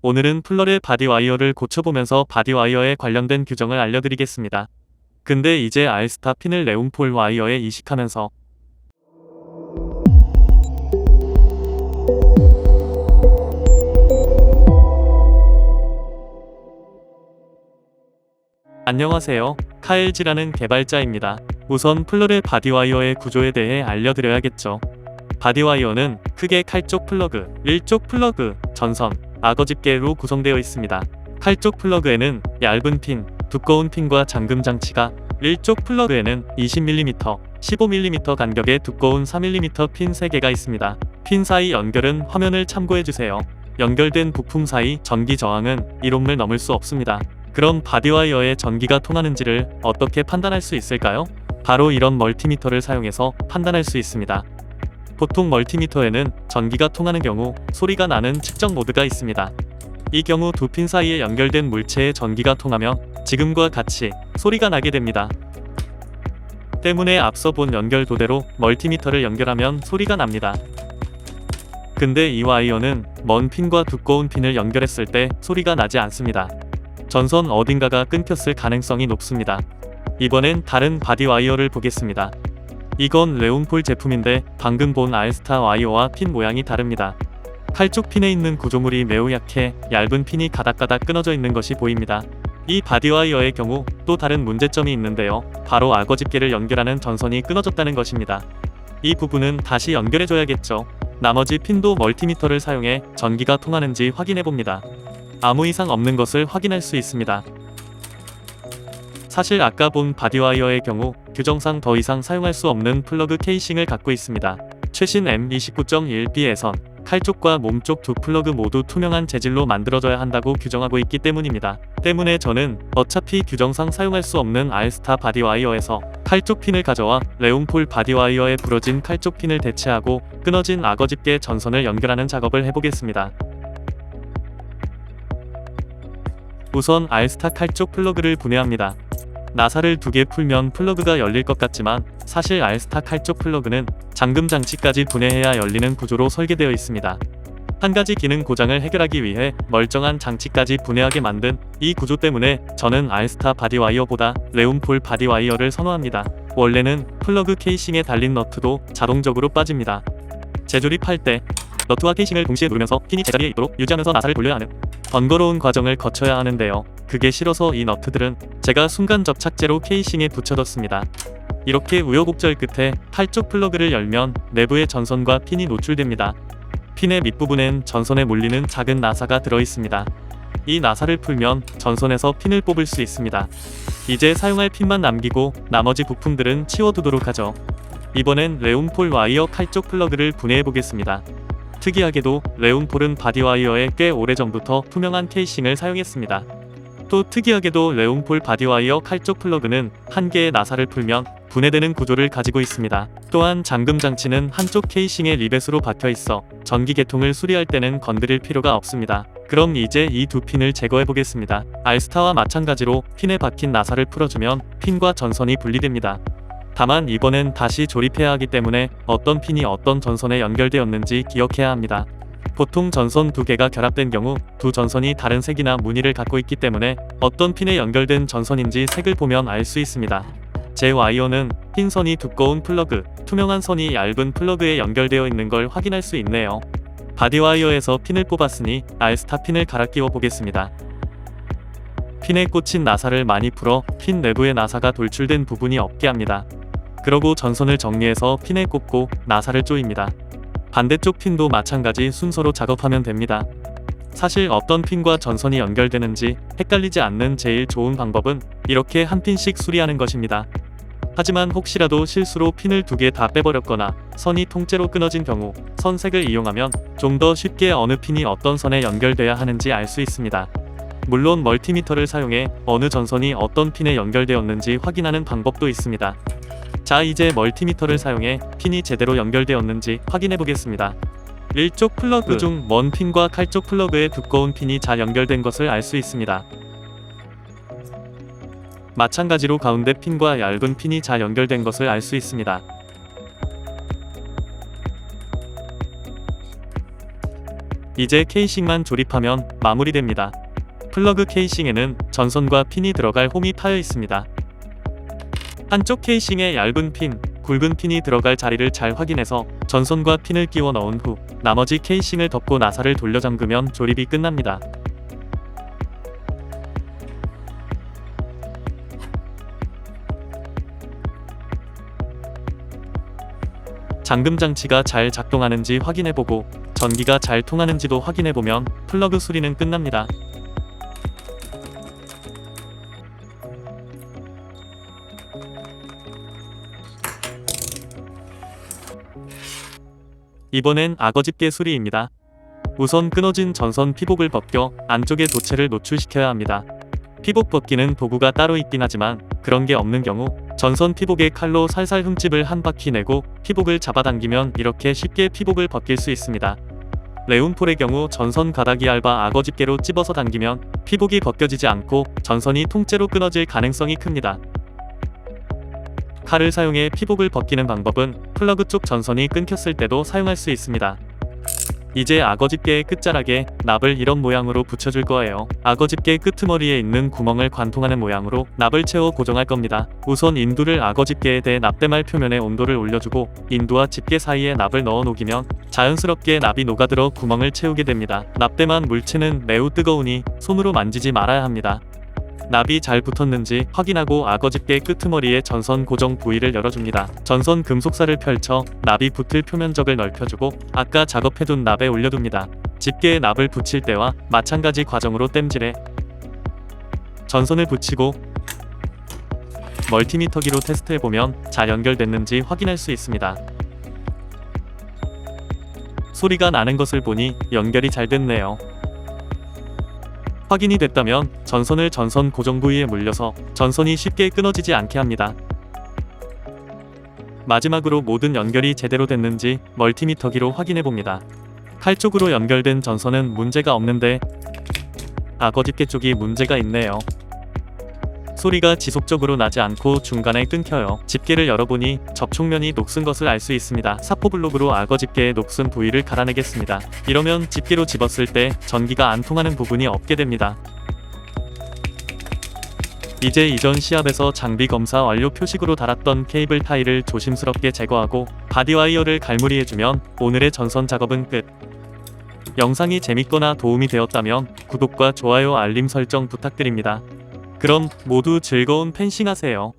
오늘은 플러레 바디와이어를 고쳐보면서 바디와이어에 관련된 규정을 알려드리겠습니다. 근데 이제 알스타 핀을 레운폴 와이어에 이식하면서 안녕하세요. 카엘지라는 개발자입니다. 우선 플러레 바디와이어의 구조에 대해 알려드려야겠죠. 바디와이어는 크게 칼쪽 플러그, 일쪽 플러그, 전선, 악어 집게로 구성되어 있습니다. 칼쪽 플러그에는 얇은 핀, 두꺼운 핀과 잠금 장치가, 일쪽 플러그에는 20mm, 15mm 간격의 두꺼운 4mm 핀 3개가 있습니다. 핀 사이 연결은 화면을 참고해주세요. 연결된 부품 사이 전기 저항은 1옴을 넘을 수 없습니다. 그럼 바디와이어에 전기가 통하는지를 어떻게 판단할 수 있을까요? 바로 이런 멀티미터를 사용해서 판단할 수 있습니다. 보통 멀티미터에는 전기가 통하는 경우 소리가 나는 측정 모드가 있습니다. 이 경우 두 핀 사이에 연결된 물체에 전기가 통하면 지금과 같이 소리가 나게 됩니다. 때문에 앞서 본 연결도대로 멀티미터를 연결하면 소리가 납니다. 근데 이 와이어는 먼 핀과 두꺼운 핀을 연결했을 때 소리가 나지 않습니다. 전선 어딘가가 끊겼을 가능성이 높습니다. 이번엔 다른 바디와이어를 보겠습니다. 이건 레운폴 제품인데 방금 본 알스타 와이어와 핀 모양이 다릅니다. 칼쪽 핀에 있는 구조물이 매우 약해 얇은 핀이 가닥가닥 끊어져 있는 것이 보입니다. 이 바디와이어의 경우 또 다른 문제점이 있는데요. 바로 악어 집게를 연결하는 전선이 끊어졌다는 것입니다. 이 부분은 다시 연결해줘야겠죠. 나머지 핀도 멀티미터를 사용해 전기가 통하는지 확인해봅니다. 아무 이상 없는 것을 확인할 수 있습니다. 사실 아까 본 바디와이어의 경우 규정상 더 이상 사용할 수 없는 플러그 케이싱을 갖고 있습니다. 최신 M29.1B에선 칼쪽과 몸쪽 두 플러그 모두 투명한 재질로 만들어져야 한다고 규정하고 있기 때문입니다. 때문에 저는 어차피 규정상 사용할 수 없는 알스타 바디와이어에서 칼쪽 핀을 가져와 레운폴 바디와이어에 부러진 칼쪽 핀을 대체하고 끊어진 악어 집게 전선을 연결하는 작업을 해보겠습니다. 우선 알스타 칼쪽 플러그를 분해합니다. 나사를 2개 풀면 플러그가 열릴 것 같지만 사실 알스타 칼쪽 플러그는 잠금 장치까지 분해해야 열리는 구조로 설계되어 있습니다. 한 가지 기능 고장을 해결하기 위해 멀쩡한 장치까지 분해하게 만든 이 구조 때문에 저는 알스타 바디와이어보다 레운폴 바디와이어를 선호합니다. 원래는 플러그 케이싱에 달린 너트도 자동적으로 빠집니다. 재조립할 때 너트와 케이싱을 동시에 누르면서 핀이 제자리에 있도록 유지하면서 나사를 돌려야 하는 번거로운 과정을 거쳐야 하는데요. 그게 싫어서 이 너트들은 제가 순간 접착제로 케이싱에 붙여뒀습니다. 이렇게 우여곡절 끝에 칼쪽 플러그를 열면 내부의 전선과 핀이 노출됩니다. 핀의 밑부분엔 전선에 몰리는 작은 나사가 들어있습니다. 이 나사를 풀면 전선에서 핀을 뽑을 수 있습니다. 이제 사용할 핀만 남기고 나머지 부품들은 치워두도록 하죠. 이번엔 레운폴 와이어 칼쪽 플러그를 분해해보겠습니다. 특이하게도 레운폴은 바디와이어에 꽤 오래전부터 투명한 케이싱을 사용했습니다. 또 특이하게도 레운폴 바디와이어 칼쪽 플러그는 한 개의 나사를 풀면 분해되는 구조를 가지고 있습니다. 또한 잠금 장치는 한쪽 케이싱에 리벳으로 박혀 있어 전기 계통을 수리할 때는 건드릴 필요가 없습니다. 그럼 이제 이 두 핀을 제거해 보겠습니다. 알스타와 마찬가지로 핀에 박힌 나사를 풀어주면 핀과 전선이 분리됩니다. 다만 이번엔 다시 조립해야 하기 때문에 어떤 핀이 어떤 전선에 연결되었는지 기억해야 합니다. 보통 전선 2개가 결합된 경우 두 전선이 다른 색이나 무늬를 갖고 있기 때문에 어떤 핀에 연결된 전선인지 색을 보면 알 수 있습니다. 제 와이어는 핀선이 두꺼운 플러그, 투명한 선이 얇은 플러그에 연결되어 있는 걸 확인할 수 있네요. 바디와이어에서 핀을 뽑았으니 알스타 핀을 갈아 끼워 보겠습니다. 핀에 꽂힌 나사를 많이 풀어 핀 내부의 나사가 돌출된 부분이 없게 합니다. 그러고 전선을 정리해서 핀에 꽂고 나사를 조입니다. 반대쪽 핀도 마찬가지 순서로 작업하면 됩니다. 사실 어떤 핀과 전선이 연결되는지 헷갈리지 않는 제일 좋은 방법은 이렇게 한 핀씩 수리하는 것입니다. 하지만 혹시라도 실수로 핀을 2개 다 빼버렸거나 선이 통째로 끊어진 경우 선색을 이용하면 좀 더 쉽게 어느 핀이 어떤 선에 연결돼야 하는지 알 수 있습니다. 물론 멀티미터를 사용해 어느 전선이 어떤 핀에 연결되었는지 확인하는 방법도 있습니다. 자, 이제 멀티미터를 사용해 핀이 제대로 연결되었는지 확인해 보겠습니다. 일쪽 플러그 중 먼 핀과 칼쪽 플러그의 두꺼운 핀이 잘 연결된 것을 알 수 있습니다. 마찬가지로 가운데 핀과 얇은 핀이 잘 연결된 것을 알 수 있습니다. 이제 케이싱만 조립하면 마무리됩니다. 플러그 케이싱에는 전선과 핀이 들어갈 홈이 파여 있습니다. 한쪽 케이싱에 얇은 핀, 굵은 핀이 들어갈 자리를 잘 확인해서 전선과 핀을 끼워 넣은 후 나머지 케이싱을 덮고 나사를 돌려 잠그면 조립이 끝납니다. 잠금 장치가 잘 작동하는지 확인해보고 전기가 잘 통하는지도 확인해보면 플러그 수리는 끝납니다. 이번엔 악어 집게 수리입니다. 우선 끊어진 전선 피복을 벗겨 안쪽의 도체를 노출시켜야 합니다. 피복 벗기는 도구가 따로 있긴 하지만 그런 게 없는 경우 전선 피복에 칼로 살살 흠집을 한 바퀴 내고 피복을 잡아당기면 이렇게 쉽게 피복을 벗길 수 있습니다. 레운폴의 경우 전선 가닥이 얇아 악어 집게로 찝어서 당기면 피복이 벗겨지지 않고 전선이 통째로 끊어질 가능성이 큽니다. 칼을 사용해 피복을 벗기는 방법은 플러그 쪽 전선이 끊겼을 때도 사용할 수 있습니다. 이제 악어 집게의 끝자락에 납을 이런 모양으로 붙여줄 거예요. 악어 집게 끄트머리에 있는 구멍을 관통하는 모양으로 납을 채워 고정할 겁니다. 우선 인두를 악어 집게에 대 납대말 표면에 온도를 올려주고 인두와 집게 사이에 납을 넣어 녹이면 자연스럽게 납이 녹아들어 구멍을 채우게 됩니다. 납대만 물체는 매우 뜨거우니 손으로 만지지 말아야 합니다. 납이 잘 붙었는지 확인하고 악어 집게 끄트머리의 전선 고정 부위를 열어줍니다. 전선 금속사를 펼쳐 납이 붙을 표면적을 넓혀주고 아까 작업해둔 납에 올려둡니다. 집게에 납을 붙일 때와 마찬가지 과정으로 땜질해 전선을 붙이고 멀티미터기로 테스트해보면 잘 연결됐는지 확인할 수 있습니다. 소리가 나는 것을 보니 연결이 잘 됐네요. 확인이 됐다면 전선을 전선 고정 부위에 물려서 전선이 쉽게 끊어지지 않게 합니다. 마지막으로 모든 연결이 제대로 됐는지 멀티미터기로 확인해봅니다. 칼 쪽으로 연결된 전선은 문제가 없는데 악어 집게 쪽이 문제가 있네요. 소리가 지속적으로 나지 않고 중간에 끊겨요. 집게를 열어보니 접촉면이 녹슨 것을 알 수 있습니다. 사포블록으로 악어 집게의 녹슨 부위를 갈아내겠습니다. 이러면 집게로 집었을 때 전기가 안 통하는 부분이 없게 됩니다. 이제 이전 시합에서 장비 검사 완료 표식으로 달았던 케이블 타일을 조심스럽게 제거하고 바디와이어를 갈무리해주면 오늘의 전선 작업은 끝. 영상이 재밌거나 도움이 되었다면 구독과 좋아요 알림 설정 부탁드립니다. 그럼 모두 즐거운 펜싱 하세요.